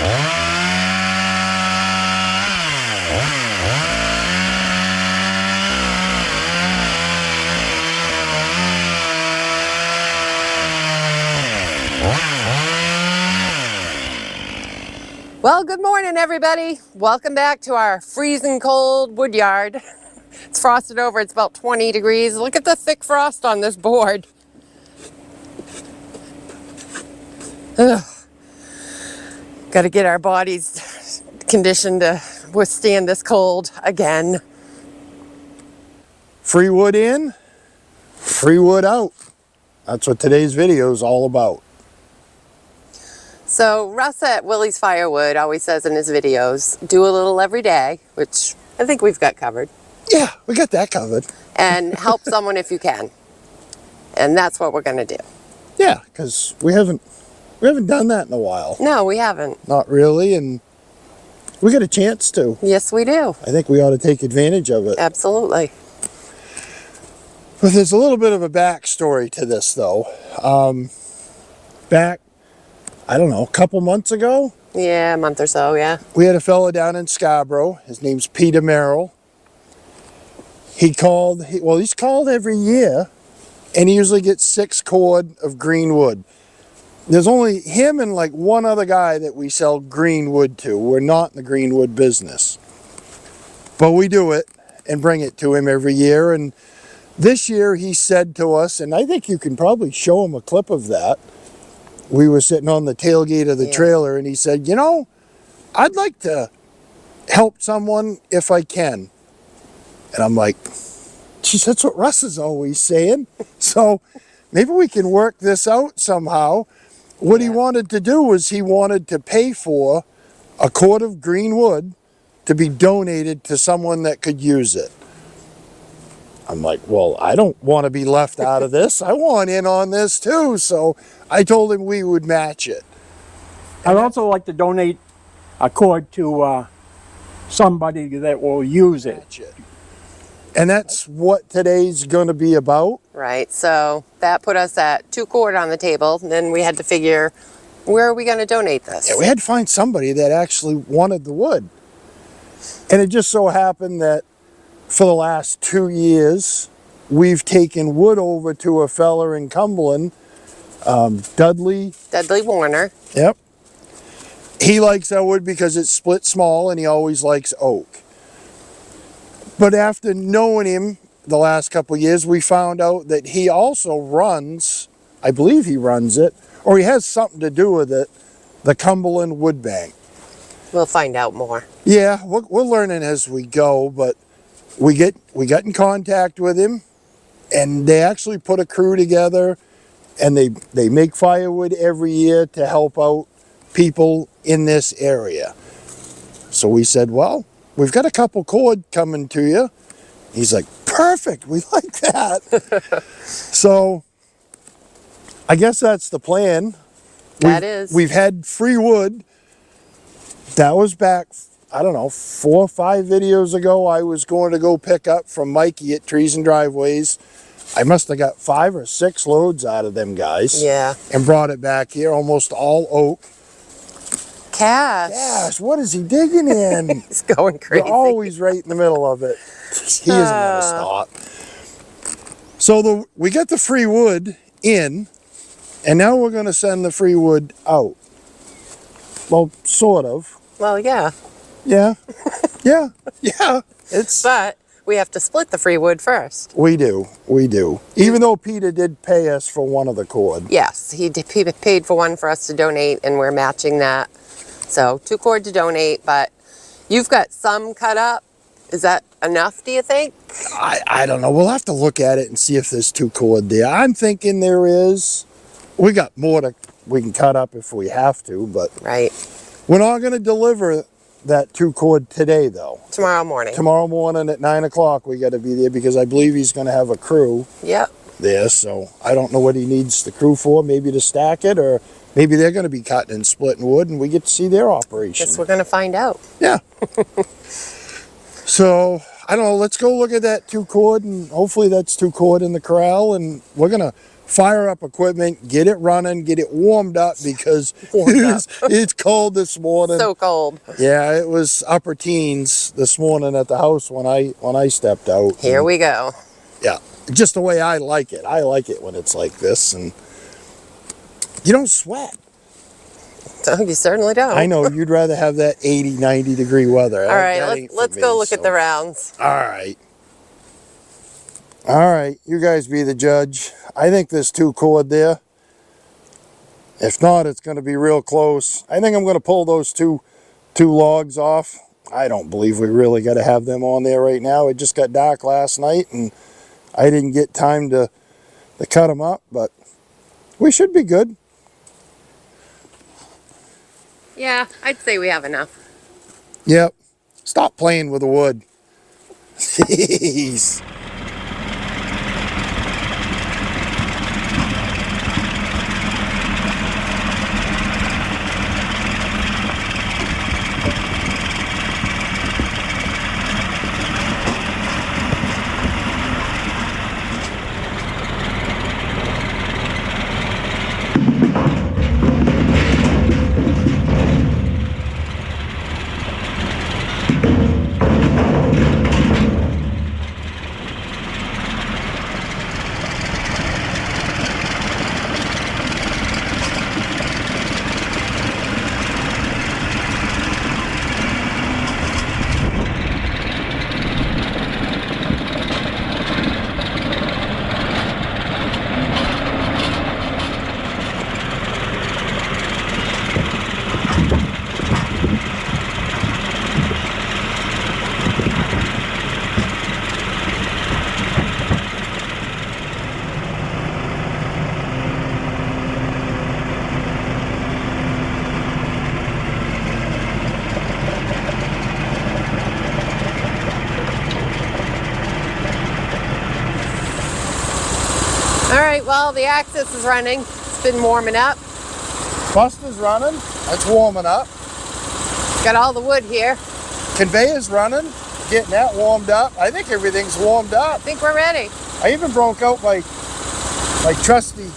Well, good morning, everybody. Welcome back to our freezing cold wood yard. It's frosted over. It's about 20 degrees. Look at the thick frost on this board. Ugh. Got to get our bodies conditioned to withstand this cold again. Free wood in, free wood out. That's what today's video is all about. So Russ at Willie's Firewood always says in his videos, do a little every day, which I think we've got covered. Yeah, we got that covered. And help someone if you can. And that's what we're going to do. Yeah, because we haven't done that in a while. No, we haven't. Not really, and we got a chance to. Yes, we do. I think we ought to take advantage of it. Absolutely. But there's a little bit of a backstory to this, though. Back, I don't know, a couple months ago? Yeah, a month or so, yeah. We had a fella down in Scarborough. His name's Peter Merrill. He's called every year, and he usually gets 6 cord of green wood. There's only him and like one other guy that we sell green wood to. We're not in the green wood business. But we do it and bring it to him every year. And this year he said to us, and I think you can probably show him a clip of that. We were sitting on the tailgate of the trailer, and he said, you know, I'd like to help someone if I can. And I'm like, geez, that's what Russ is always saying. So maybe we can work this out somehow. What he wanted to do was he wanted to pay for a cord of green wood to be donated to someone that could use it. I'm like, well, I don't want to be left out of this. I want in on this too. So I told him we would match it. I'd also like to donate a cord to somebody that will use it. And that's what today's going to be about. Right, so that put us at 2 cord on the table. And then we had to figure, where are we going to donate this? Yeah, we had to find somebody that actually wanted the wood. And it just so happened that for the last 2 years, we've taken wood over to a fella in Cumberland, Dudley Warner. Yep. He likes our wood because it's split small, and he always likes oak. But after knowing him the last couple of years, we found out that he also runs, I believe he runs it, or he has something to do with it, the Cumberland Wood Bank. We'll find out more. Yeah, we're learning as we go, but we got in contact with him, and they actually put a crew together, and they make firewood every year to help out people in this area. So we said, well, we've got a couple cord coming to you. He's like, perfect, we like that. So I guess that's the plan. We've had free wood. That was back, I don't know, 4 or 5 videos ago. I was going to go pick up from Mikey at Trees and Driveways. I must have got 5 or 6 loads out of them guys. Yeah. And brought it back here, almost all oak. Cash, what is he digging in? He's going crazy. You're always right in the middle of it. He isn't going to stop. So we got the free wood in, and now we're going to send the free wood out. Well, sort of. Well, yeah. Yeah. Yeah. But we have to split the free wood first. We do. Even though Peter did pay us for one of the cord. Yes, he paid for one for us to donate, and we're matching that. So 2 cord to donate, but you've got some cut up. Is that enough, do you think? I don't know. We'll have to look at it and see if there's 2 cord there. I'm thinking there is. We got more we can cut up if we have to, but right. We're not going to deliver that 2 cord today, though. Tomorrow morning. Tomorrow morning at 9 o'clock we got to be there, because I believe he's going to have a crew. Yep. There, so I don't know what he needs the crew for. Maybe to stack it, or maybe they're going to be cutting and splitting wood, and we get to see their operation. Guess we're going to find out. Yeah. So I don't know. Let's go look at that 2 cord, and hopefully that's 2 cord in the corral, and we're gonna fire up equipment, get it running, get it warmed up because it's cold this morning. So cold. Yeah, it was upper teens this morning at the house when I stepped out. Here we go. Yeah, just the way I like it. I like it when it's like this, and you don't sweat. So you certainly don't. I know you'd rather have that 80, 90 degree weather. All right, let's go look at the rounds. All right. All right, you guys be the judge. I think there's 2 cord there. If not, it's going to be real close. I think I'm going to pull those two logs off. I don't believe we really got to have them on there right now. It just got dark last night, and I didn't get time to cut them up, but we should be good. Yeah, I'd say we have enough. Yep. Stop playing with the wood. Jeez. All right, well, the axis is running. It's been warming up. Buster's running. That's warming up. Got all the wood here. Conveyor's running. Getting that warmed up. I think everything's warmed up. I think we're ready. I even broke out my trusty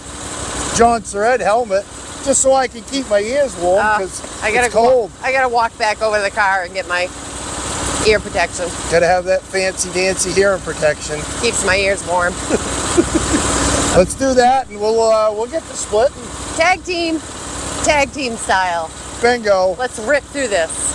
John Surratt helmet just so I can keep my ears warm because it's cold. I gotta walk back over to the car and get my ear protection. Gotta have that fancy dancy hearing protection. Keeps my ears warm. Let's do that, and we'll get the split. Tag team style. Bingo. Let's rip through this.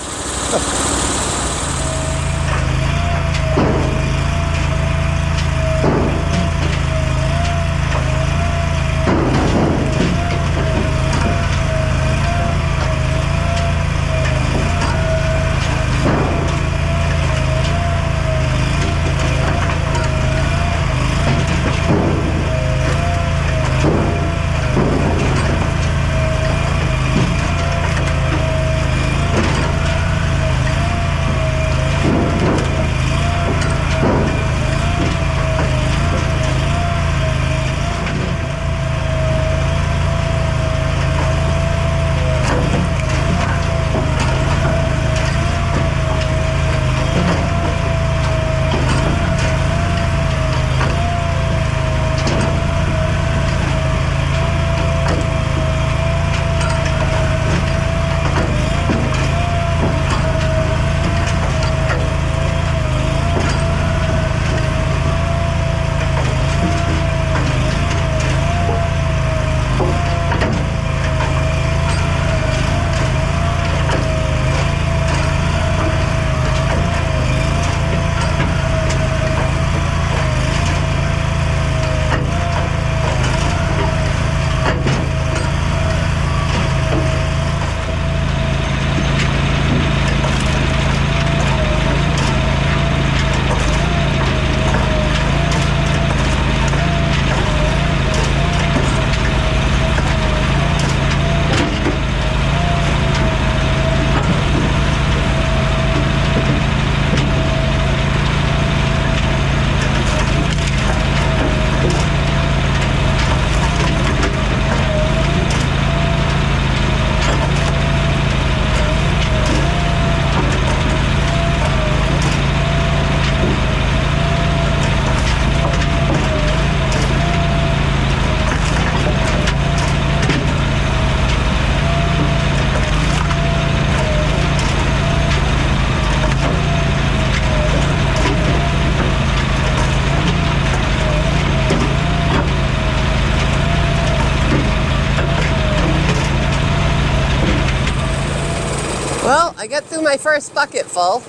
Well, I got through my first bucket full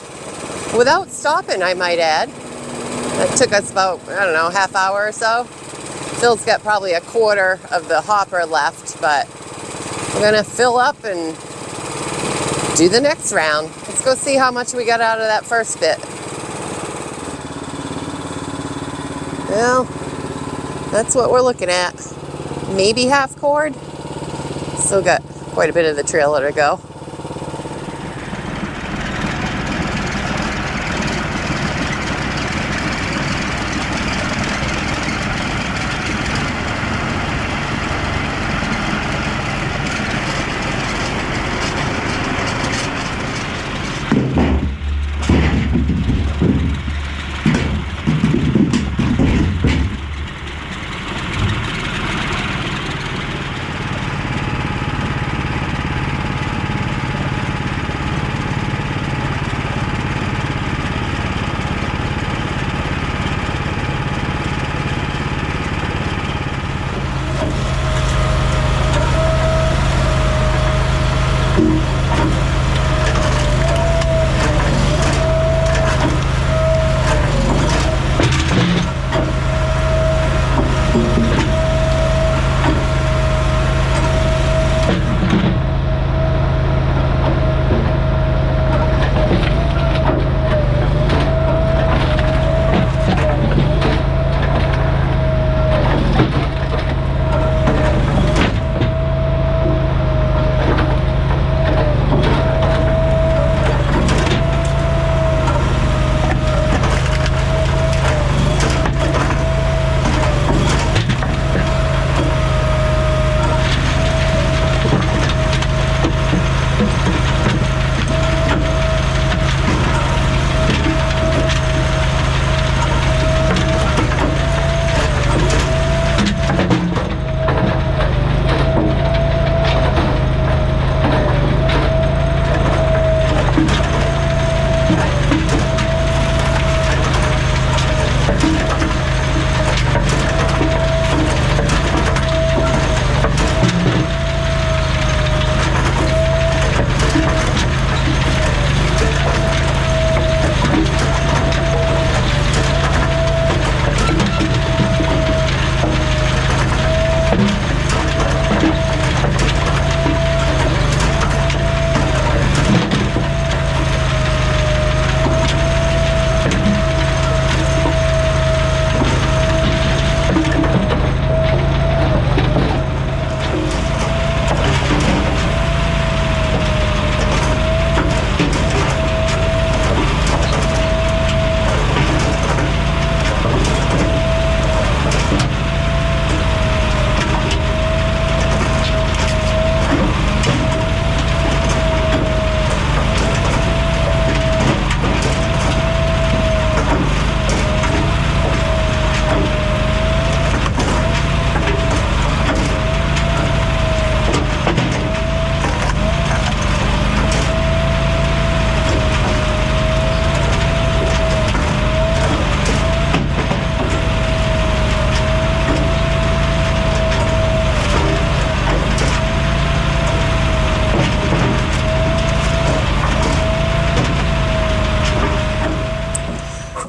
without stopping, I might add. That took us about, I don't know, half hour or so. Phil's got probably a quarter of the hopper left, but we're gonna fill up and do the next round. Let's go see how much we got out of that first bit. Well, that's what we're looking at. Maybe half cord. Still got quite a bit of the trailer to go.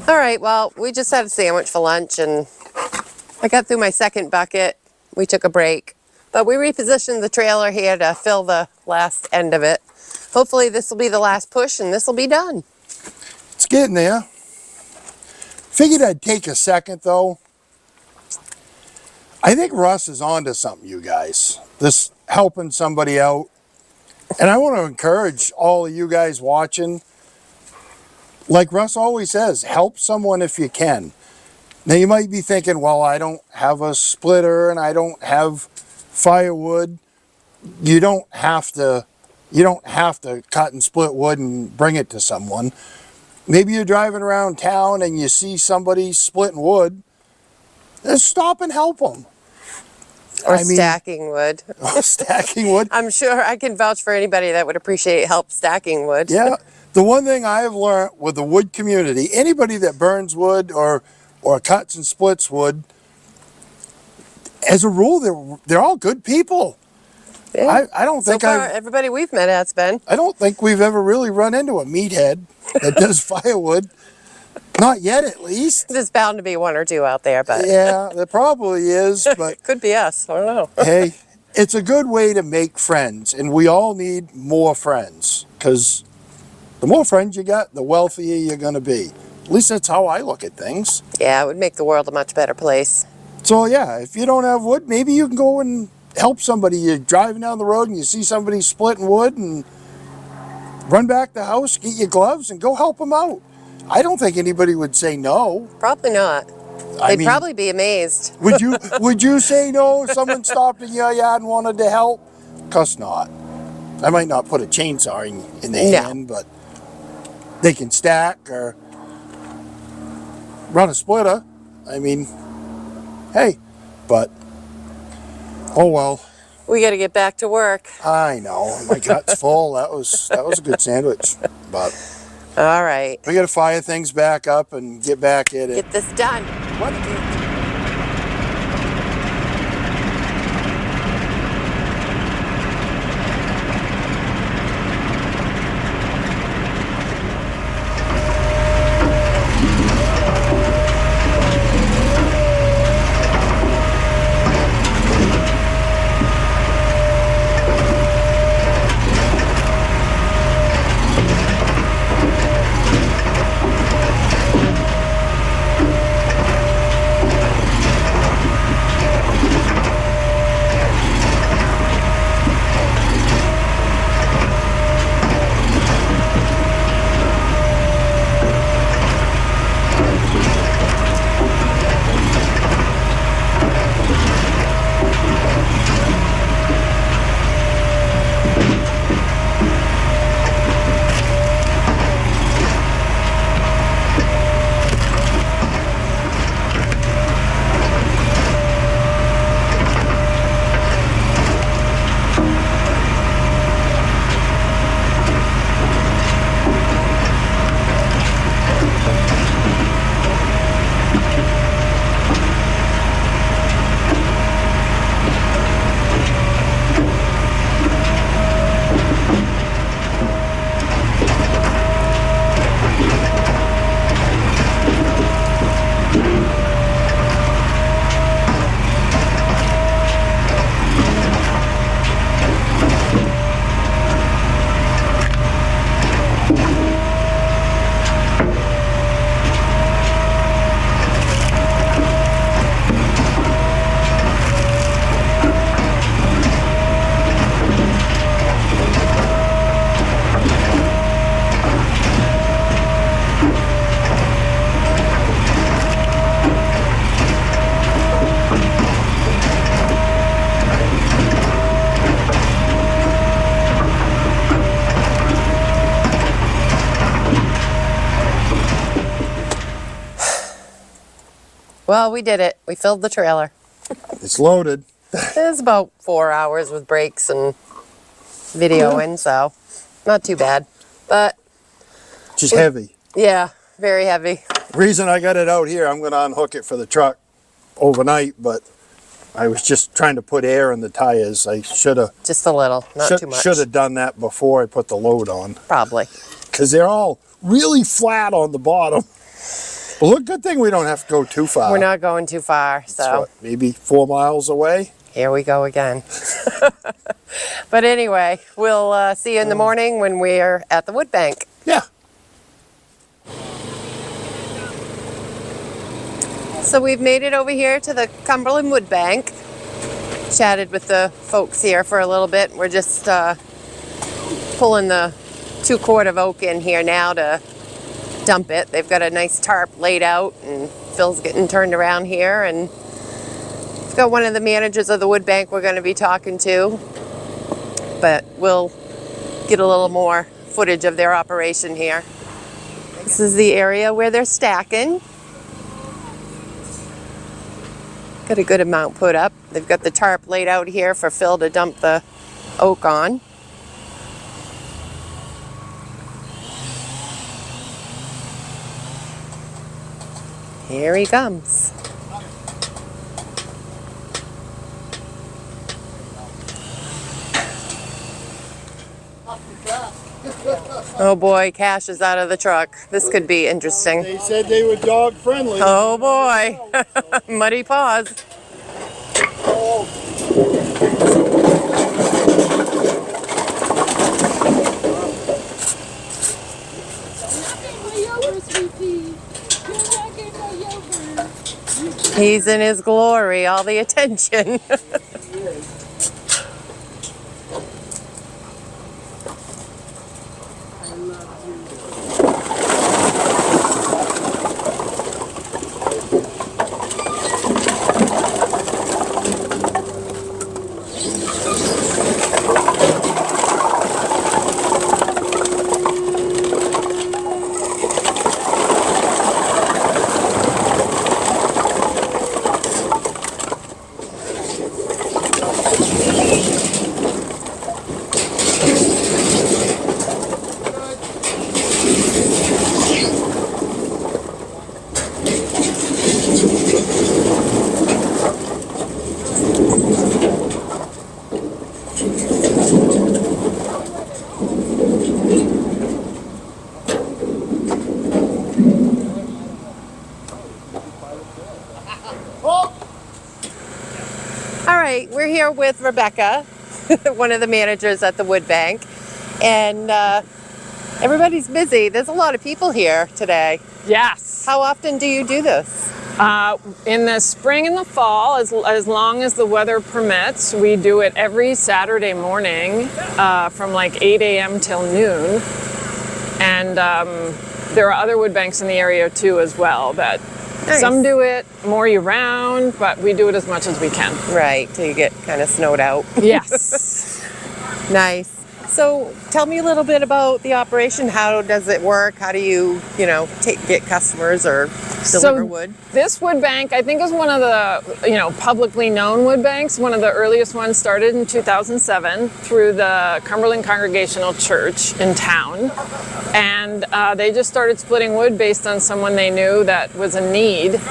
All right, well, we just had a sandwich for lunch and I got through my second bucket. We took a break, but we repositioned the trailer here to fill the last end of it. Hopefully this will be the last push and this will be done. It's getting there. Figured I'd take a second though. I think Russ is onto something, you guys. This helping somebody out. And I want to encourage all of you guys watching. Like Russ always says, help someone if you can. Now you might be thinking, well, I don't have a splitter and I don't have firewood. You don't have to cut and split wood and bring it to someone. Maybe you're driving around town and you see somebody splitting wood. Just stop and help them. Or stacking wood. Stacking wood. I'm sure I can vouch for anybody that would appreciate help stacking wood. Yeah. The one thing I have learned with the wood community, anybody that burns wood or cuts and splits wood, as a rule, they're all good people. Yeah. I don't So think far, everybody we've met has been. I don't think we've ever really run into a meathead that does firewood. Not yet, at least. There's bound to be one or two out there, but Yeah, there probably is, but could be us. I don't know. hey, it's a good way to make friends, and we all need more friends, because the more friends you got, the wealthier you're going to be. At least that's how I look at things. Yeah, it would make the world a much better place. So yeah, if you don't have wood, maybe you can go and help somebody. You're driving down the road and you see somebody splitting wood, and run back to the house, get your gloves, and go help them out. I don't think anybody would say no. Probably not. I They'd mean, probably be amazed. would you say no if someone stopped in your yard and wanted to help? Cuss not. I might not put a chainsaw in their No. hand, but they can stack or run a splitter. I mean, hey, but oh well. We got to get back to work. I know my gut's full. That was a good sandwich, but All right. we got to fire things back up and get back at it. Get this done. What? Well, we did it. We filled the trailer. It's loaded. It was about 4 hours with breaks and videoing, so not too bad. But Just heavy. yeah, very heavy. Reason I got it out here, I'm going to unhook it for the truck overnight, but I was just trying to put air in the tires. I should have Just a little, not too much. should have done that before I put the load on, Probably. because they're all really flat on the bottom. Well, look, good thing we don't have to go too far. We're not going too far, It's so what, maybe 4 miles away. here we go again. But anyway, we'll see you in the morning when we're at the wood bank. Yeah. So we've made it over here to the Cumberland Wood Bank. Chatted with the folks here for a little bit. We're just pulling the 2-quart of oak in here now to dump it. They've got a nice tarp laid out, and Phil's getting turned around here, and we've got one of the managers of the wood bank we're going to be talking to, but we'll get a little more footage of their operation here. This is the area where they're stacking. Got a good amount put up. They've got the tarp laid out here for Phil to dump the oak on. Here he comes. Oh boy, Cash is out of the truck. This could be interesting. They said they were dog friendly. Oh boy, muddy paws. He's in his glory, all the attention. All right, we're here with Rebecca, one of the managers at the Wood Bank, and everybody's busy. There's a lot of people here today. Yes. How often do you do this? In the spring and the fall, as long as the weather permits, we do it every Saturday morning from like 8 a.m. till noon. And there are other wood banks in the area too as well. But Nice. some do it more year round, but we do it as much as we can. Right, till you get kind of snowed out. Yes. Nice. So tell me a little bit about the operation. How does it work? How do you, get customers or deliver wood? This wood bank, I think, is one of the, publicly known wood banks. One of the earliest ones started in 2007 through the Cumberland Congregational Church in town. And they just started splitting wood based on someone they knew that was a need.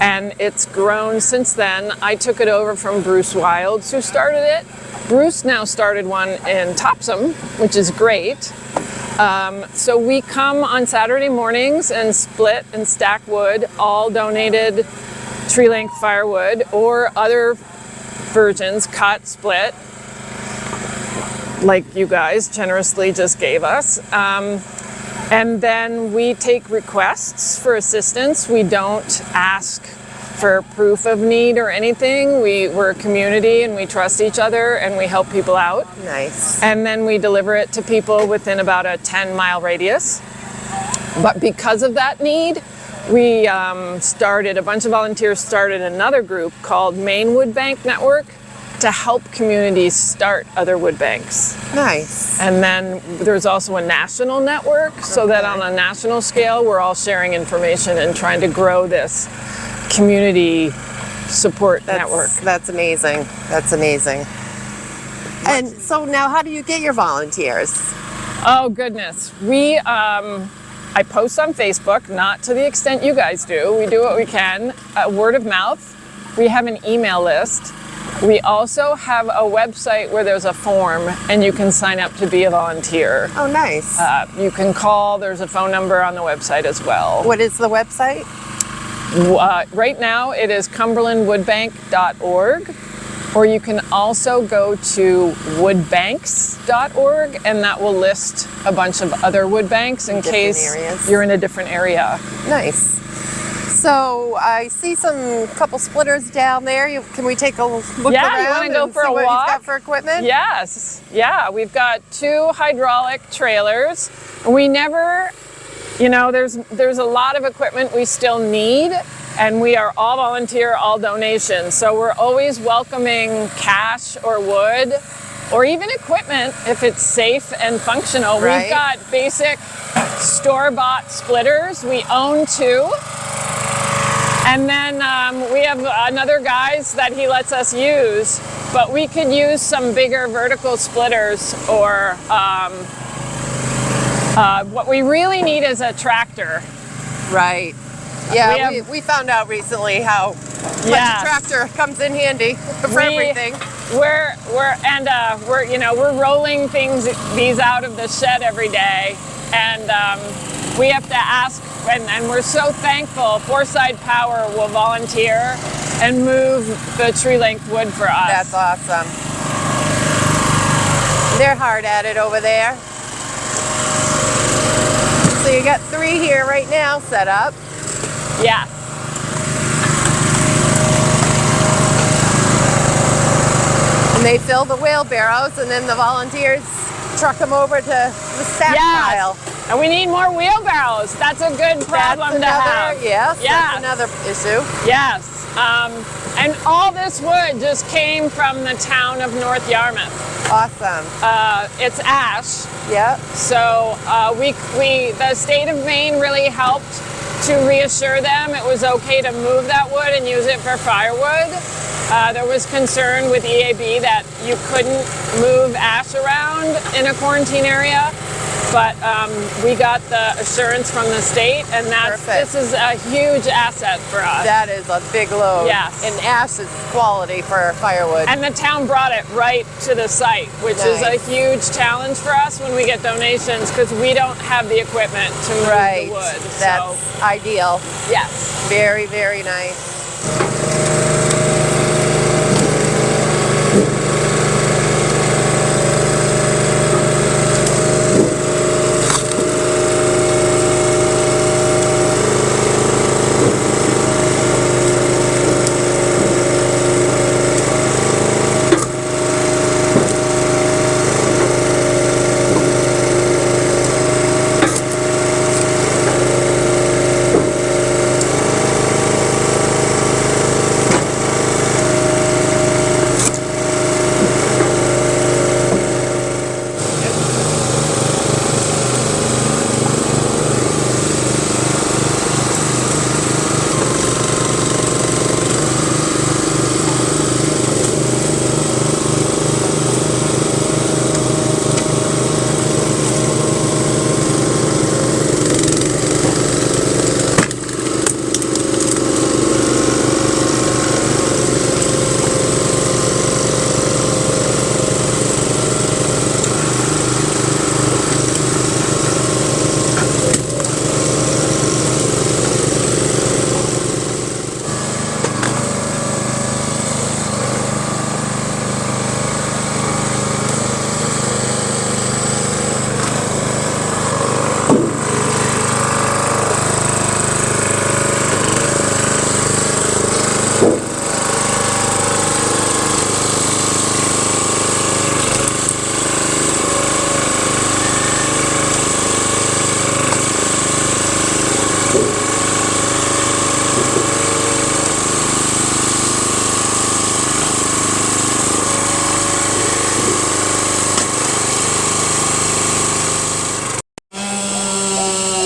And it's grown since then. I took it over from Bruce Wilds, who started it. Bruce now started one in Topsom, which is great. So we come on Saturday mornings and split and stack wood, all donated tree length firewood or other versions, cut, split, like you guys generously just gave us. And then we take requests for assistance. We don't ask for proof of need or anything. We're a community and we trust each other and we help people out. Nice. And then we deliver it to people within about a 10-mile radius. But because of that need, we a bunch of volunteers started another group called Maine Wood Bank Network to help communities start other wood banks. Nice. And then there's also a national network, so that on a national scale, we're all sharing information and trying to grow this community support network. That's amazing. That's amazing. And so now how do you get your volunteers? Oh goodness. I post on Facebook, not to the extent you guys do. We do what we can. Word of mouth. We have an email list. We also have a website where there's a form and you can sign up to be a volunteer. Oh, nice. You can call. There's a phone number on the website as well. What is the website? Right now it is cumberlandwoodbank.org, or you can also go to woodbanks.org and that will list a bunch of other wood banks in case you're in a different area. Nice. So I see couple splitters down there. Can we take a look around? Yeah, you want to go for a walk? What you've got for equipment? Yes. Yeah, we've got 2 hydraulic trailers. We never, there's a lot of equipment we still need, and we are all volunteer, all donations. So we're always welcoming cash or wood or even equipment if it's safe and functional. Right. We've got basic store-bought splitters. We own 2. And then we have another guys that he lets us use, but we could use some bigger vertical splitters, or what we really need is a tractor. Right. Yeah, we found out recently how much a tractor comes in handy for everything. We're rolling these out of the shed every day, and we have to ask, and we're so thankful Foreside Power will volunteer and move the tree length wood for us. That's awesome. They're hard at it over there. So you got 3 here right now set up. Yes. And they fill the wheelbarrows, and then the volunteers truck them over to the stack pile. And we need more wheelbarrows. That's a good problem to have. Yes, Yes. that's another issue. Yes. And all this wood just came from the town of North Yarmouth. Awesome. It's ash. Yep. So the state of Maine really helped to reassure them it was okay to move that wood and use it for firewood. There was concern with EAB that you couldn't move ash around in a quarantine area, but we got the assurance from the state, and this is a huge asset for us. That is a big load. Yes. And ash is quality for firewood. And the town brought it right to the site, which is a huge challenge for us when we get donations, because we don't have the equipment to move the wood. That's ideal. Yes. Very, very nice.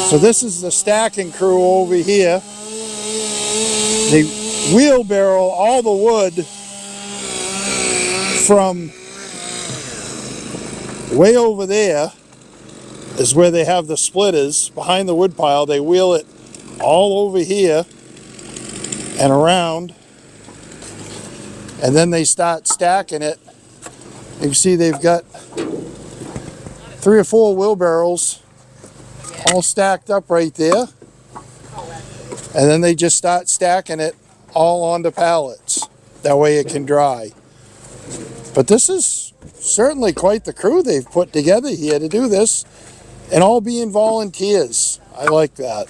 So this is the stacking crew over here. They wheelbarrow all the wood from way over there is where they have the splitters behind the wood pile. They wheel it all over here and around, and then they start stacking it. You can see they've got 3 or 4 wheelbarrows all stacked up right there, and then they just start stacking it all onto pallets. That way it can dry. But this is certainly quite the crew they've put together here to do this, and all being volunteers. I like that.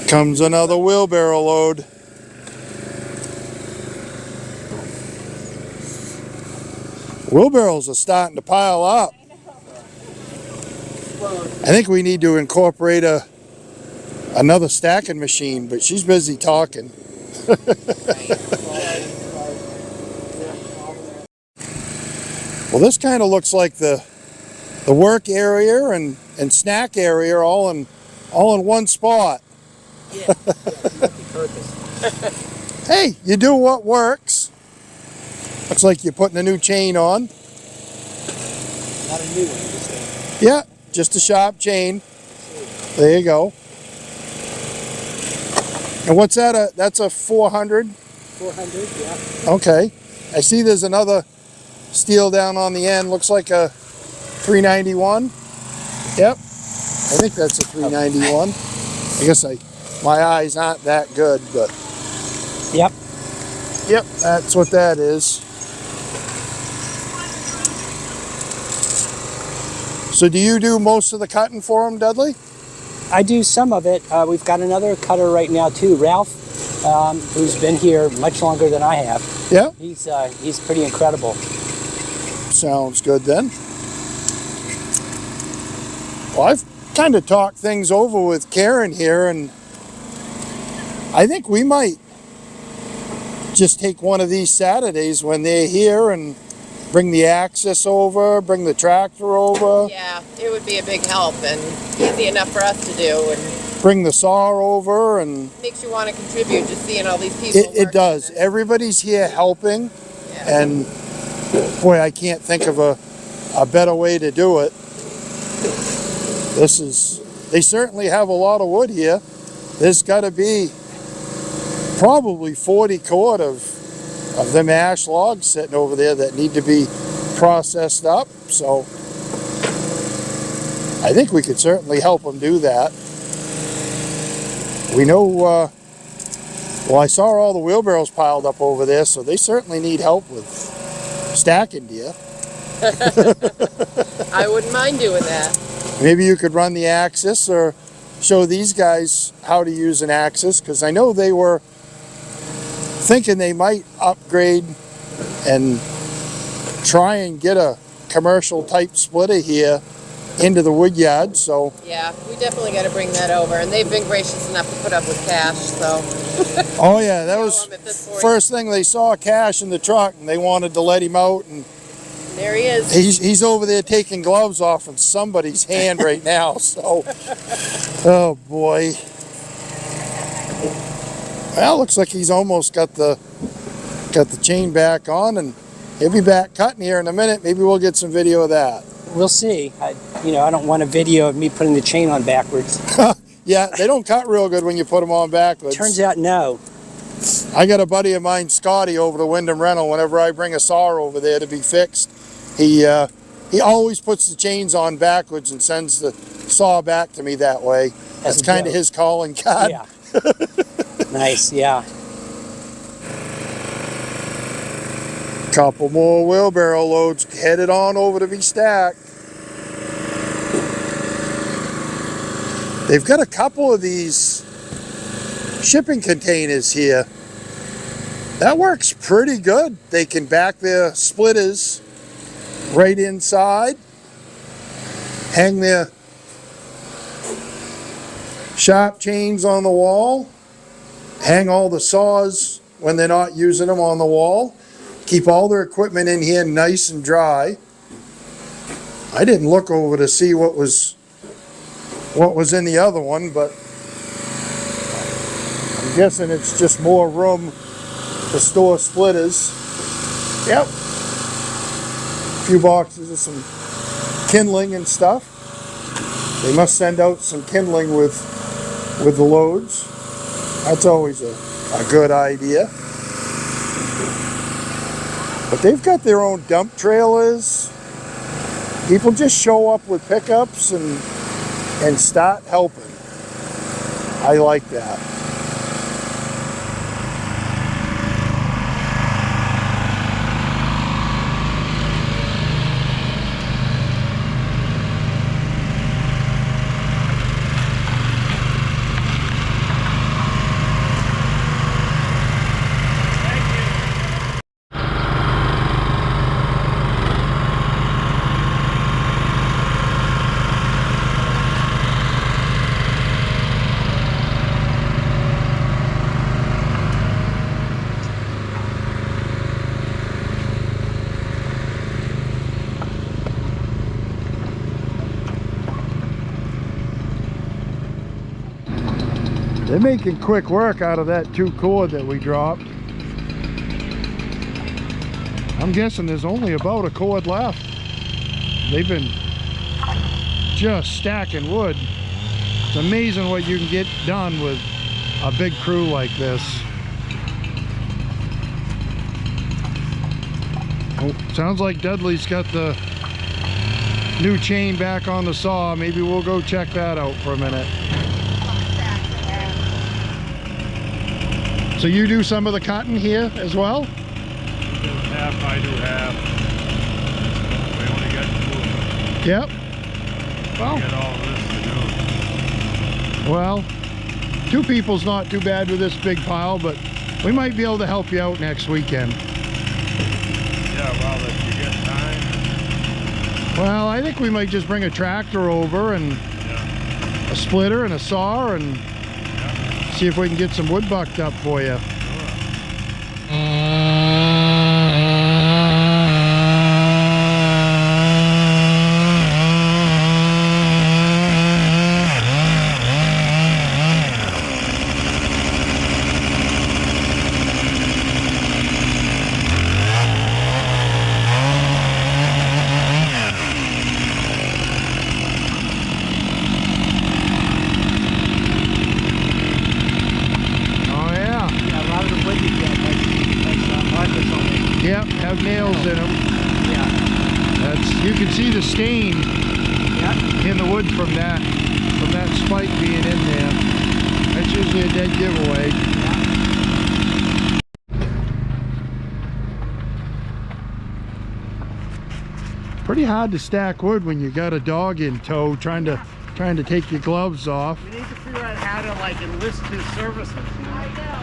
Comes another wheelbarrow load. Wheelbarrows are starting to pile up. I think we need to incorporate another stacking machine, but she's busy talking. Well, this kind of looks like the work area and snack area all in one spot. Yeah. Hey, you do what works. Looks like you're putting a new chain on. Not a new one, just Yeah, just a sharp chain. There you go. And what's that? That's a 400? 400, yeah. Okay. I see there's another steel down on the end. Looks like a 391. Yep. I think that's a 391. I guess my eyes aren't that good, but Yep. yep, that's what that is. So do you do most of the cutting for them, Dudley? I do some of it. We've got another cutter right now too, Ralph, who's been here much longer than I have. Yeah. He's pretty incredible. Sounds good then. Well, I've kind of talked things over with Karen here, and I think we might just take one of these Saturdays when they're here and bring the Axis over, bring the tractor over. Yeah, it would be a big help and easy enough for us to do, and Bring the saw over, and makes you want to contribute just seeing all these people. it does. Everybody's here helping, Yeah. and boy, I can't think of a better way to do it. They certainly have a lot of wood here. There's got to be probably 40 cord of them ash logs sitting over there that need to be processed up. So I think we could certainly help them do that. We know, well, I saw all the wheelbarrows piled up over there, so they certainly need help with stacking, dear. I wouldn't mind doing that. Maybe you could run the Axis or show these guys how to use an Axis, because I know they were thinking they might upgrade and try and get a commercial type splitter here into the wood yard. So Yeah, we definitely got to bring that over, and they've been gracious enough to put up with cash. So oh yeah, that was them at this point. first thing they saw, Cash in the truck, and they wanted to let him out, and There he is. he's over there taking gloves off from somebody's hand right now. So oh boy. Well, looks like he's almost got the chain back on, and he'll be back cutting here in a minute. Maybe we'll get some video of that. We'll see. I don't want a video of me putting the chain on backwards. Yeah, they don't cut real good when you put them on backwards. Turns out, no. I got a buddy of mine, Scotty, over to Wyndham Rental. Whenever I bring a saw over there to be fixed, he always puts the chains on backwards and sends the saw back to me that way. That's kind of his calling card. Yeah. Nice, yeah. Couple more wheelbarrow loads headed on over to be stacked. They've got a couple of these shipping containers here. That works pretty good. They can back their splitters right inside, hang their sharp chains on the wall, hang all the saws when they're not using them on the wall, keep all their equipment in here nice and dry. I didn't look over to see what was in the other one, but I'm guessing it's just more room to store splitters. Yep. A few boxes of some kindling and stuff. They must send out some kindling with the loads. That's always a good idea. But they've got their own dump trailers. People just show up with pickups and start helping. I like that. They're making quick work out of that 2 cord that we dropped. I'm guessing there's only about a cord left. They've been just stacking wood It's amazing what you can get done with a big crew like this. Oh, sounds like Dudley's got the new chain back on the saw. Maybe we'll go check that out for a minute. So you do some of the cutting here as well? He does half, I do half. We only got 2. Yep. We got all this to do. Well, 2 people's not too bad with this big pile, but we might be able to help you out next weekend. Yeah, well, if you get time. Well, I think we might just bring a tractor over and a splitter and a saw and see if we can get some wood bucked up for you. Yep, have nails in them. Yeah. You can see the stain in the wood from that spike being in there. That's usually a dead giveaway. Pretty hard to stack wood when you got a dog in tow trying to take your gloves off. We need to figure out how to like enlist his services. You know?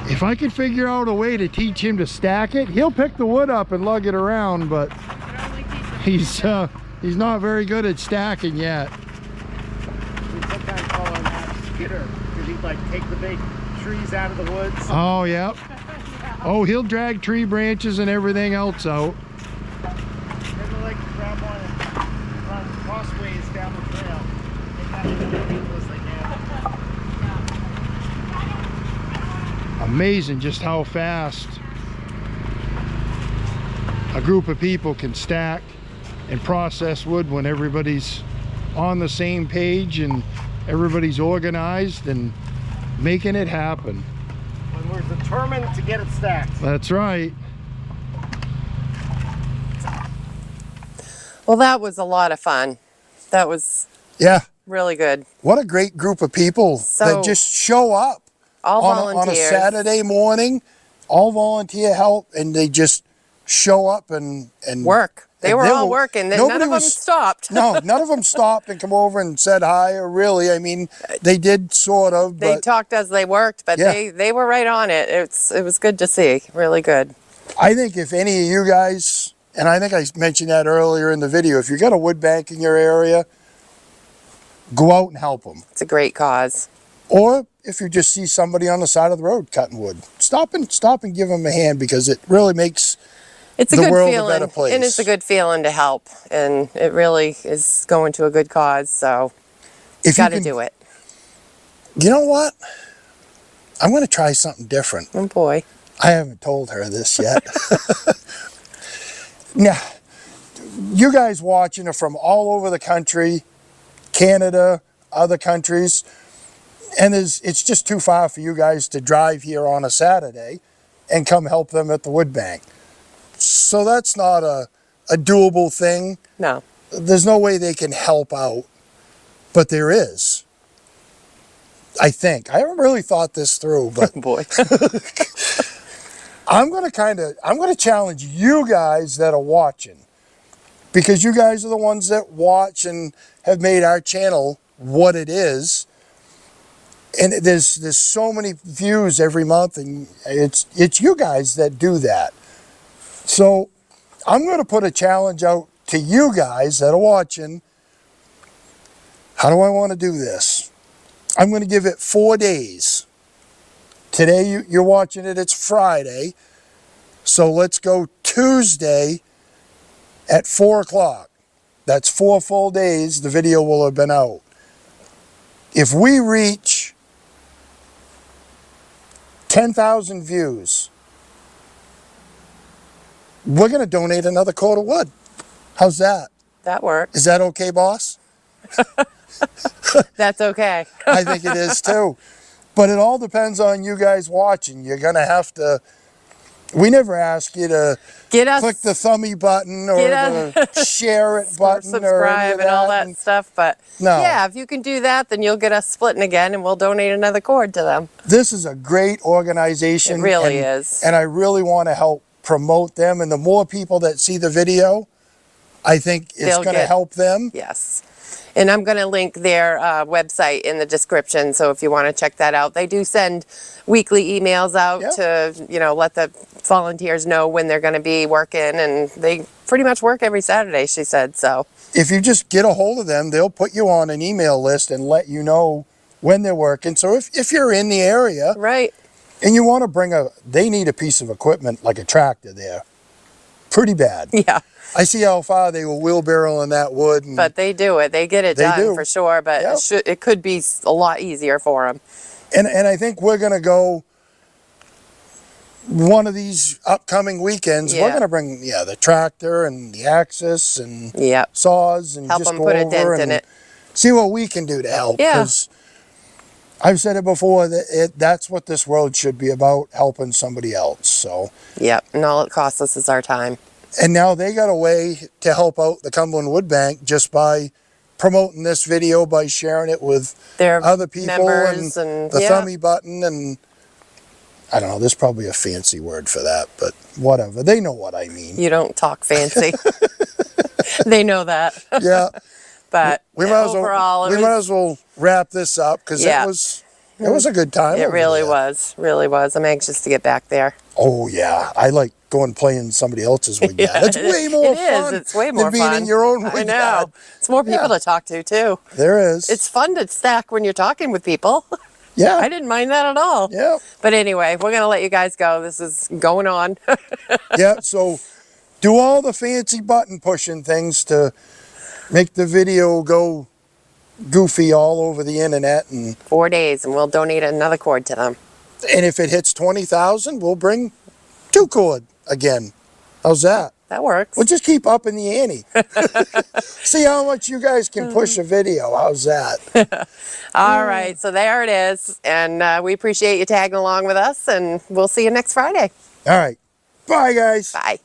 If I could figure out a way to teach him to stack it, he'll pick the wood up and lug it around, but he's not very good at stacking yet. We sometimes call him that skidder because he'd like take the big trees out of the woods. Oh, yep. Oh, he'll drag tree branches and everything else out. Then we like to grab one and run crossways down the trail. They got as many people as they can. Amazing just how fast a group of people can stack and process wood when everybody's on the same page and everybody's organized and making it happen. When we're determined to get it stacked. That's right. Well, that was a lot of fun. That was really good. What a great group of people that just show up all on volunteers. a Saturday morning, all volunteer help, and they just show up and work. They were all working. None of them stopped. No, none of them stopped and come over and said hi, or really. I mean, they did sort of. They talked as they worked, but they were right on it. It was good to see. Really good. I think if any of you guys, and I think I mentioned that earlier in the video, if you got a wood bank in your area, go out and help them. It's a great cause. Or if you just see somebody on the side of the road cutting wood, stop and give them a hand, because it really makes the world feeling, a better place. and it's a good feeling to help, and it really is going to a good cause. So you got to do it. You know what? I'm going to try something different. Oh boy! I haven't told her this yet. Now, you guys watching are from all over the country, Canada, other countries. And it's just too far for you guys to drive here on a Saturday and come help them at the wood bank. So that's not a doable thing. No. There's no way they can help out, but there is. I think. I haven't really thought this through, but boy. I'm going to challenge you guys that are watching, because you guys are the ones that watch and have made our channel what it is. And there's so many views every month, and it's you guys that do that. So I'm going to put a challenge out to you guys that are watching. How do I want to do this? I'm going to give it 4 days. Today you're watching it, it's Friday. So let's go Tuesday at 4 o'clock. That's 4 full days the video will have been out. If we reach 10,000 views, we're going to donate another cord of wood. How's that? That works. Is that okay, boss? That's okay. I think it is too. But it all depends on you guys watching. You're going to have to, we never ask you to Get us, click the thumbie button or Get the share it or button or any subscribe of and all that. that stuff. But No. yeah, if you can do that, then you'll get us splitting again and we'll donate another cord to them. This is a great organization. It really and, is. And I really want to help promote them. And the more people that see the video, I think it's They'll going to get- help them. Yes. And I'm going to link their website in the description. So if you want to check that out, they do send weekly emails out Yeah. to, let the volunteers know when they're going to be working. And they pretty much work every Saturday, she said. So If you just get a hold of them, they'll put you on an email list and let you know when they're working. So if you're in the area right. and you want to bring they need a piece of equipment like a tractor there. Pretty bad. Yeah. I see how far they were wheelbarrowing that wood. And But they do it. They get it They done do. for sure. But Yep. it could be a lot easier for them. and I think we're going to go one of these upcoming weekends. We're Yeah. going to bring, the tractor and the axis and Yep. saws and Help just them go put a over dent in and it. see what we can do to help. Yeah. 'Cause I've said it before that that's what this world should be about, helping somebody else. So, Yep. And all it costs us is our time. and now they got a way to help out the Cumberland Wood Bank just by promoting this video, by sharing it with Their other people members and and the yeah. thumbie button. And I don't know, there's probably a fancy word for that, but whatever. They know what I mean. You don't talk fancy. They know that. Yeah. But We might overall, as well wrap this up because Yeah. it was a good time. it over really there. was. Really was. I'm anxious to get back there. Oh yeah, I like going and playing somebody else's wood yard. It's way more It fun. is. It's way more than being fun. in your own wood I know. yard. It's more people Yeah. to talk to too. There is. It's fun to stack when you're talking with people. yeah. I didn't mind that at all. Yeah. But anyway, we're gonna let you guys go. This is going on. Yeah. So do all the fancy button pushing things to make the video go goofy all over the internet, and 4 days, and we'll donate another cord to them. if it hits 20,000, we'll bring 2 cord again. How's that? That works. We'll just keep up in the ante. See how much you guys can push a video. How's that? All right, so there it is, and we appreciate you tagging along with us, and we'll see you next Friday. All right. Bye, guys. Bye.